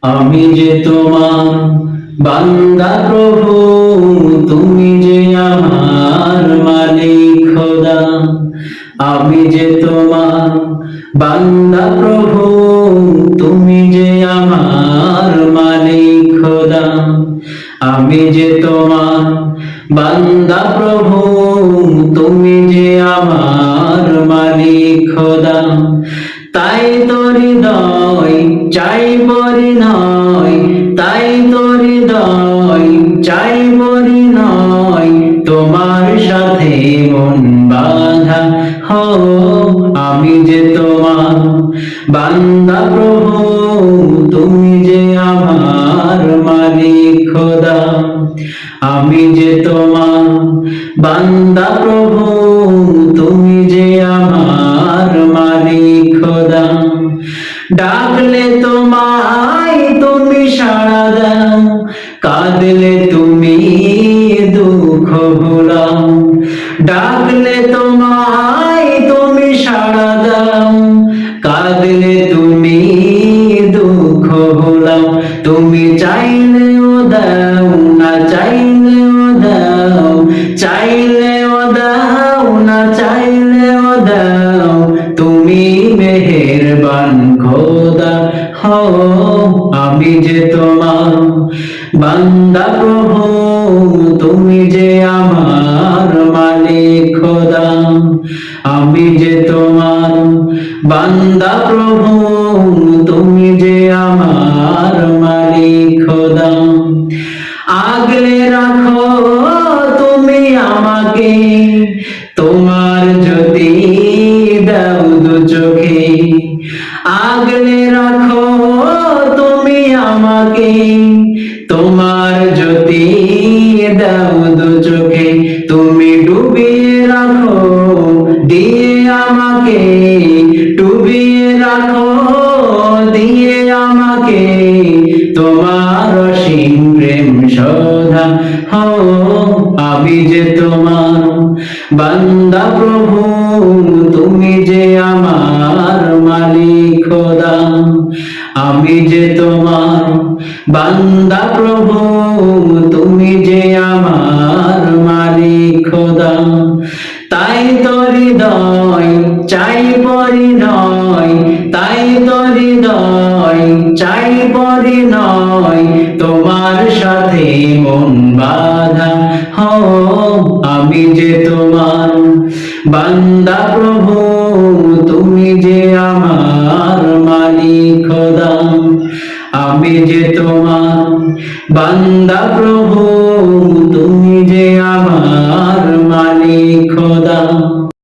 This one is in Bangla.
আমি যে তোমার বান্দা প্রভু, তুমি যে আমার মালিক খোদা। আমি যে তোমার বান্দা প্রভু, তুমি যে আমার মালিক খোদা। আমি যে তোমার বান্দা প্রভু, তুমি যে আমার মালিক খোদা। তাই তো হৃদয় চাই পরিণয়, তাই তো হৃদয় চাই পরিণয়, তোমার সাথে মন বাঁধা হো। আমি যে তোমার বান্দা প্রভু, তুমি যে আমার মালিক খোদা। আমি যে তোমার বান্দা প্রভু, তুমি যে আমার মালিক খোদা। ডাকলে তোমায় তুমি সাড়া দাও, কাঁদলে তুমি দুঃখ ভুলাও। ডাকলে তোমায় তুমি সাড়া দাও, কাঁদলে তুমি দুঃখ ভুলাও। তুমি চাইলেও দাও, না চাইলেও দাও, চাইলেও দাও, না চাইলেও দাও। তুমি মেহেরবান খোদা হো। আমি যে তোমার বান্দা প্রভু, তুমি যে আমার মালিক খোদা। আমি যে তোমার বান্দা প্রভু, তুমি যে আমার মালিক খোদা। আগলে রাখো তুমি আমাকে, তোমার যদি দাও দু চোখে। আগলে রাখো তুমি আমাকে, তোমার যদি দাও দু চোখে। তুমি ডুবিয়ে রাখো দিয়ে আমাকে, ডুবিয়ে রাখো দিয়ে আমাকে, তোমার অসীম প্রেম সদা হো। আমি যে তোমার বান্দা প্রভু, তুমি যে আমার মালিক খোদা। আমি যে তোমার বান্দা প্রভু, তুমি যে আমার মালিক খোদা। তাই তো হৃদয় চাই পরিণয়, তাই তো হৃদয় চাই পরিণয়, তোমার সাথে মন বাঁধা হো। আমি যে তোমার বান্দা প্রভু, তুমি যে আমার মালিক খোদা। আমি যে তোমার বান্দা প্রভু,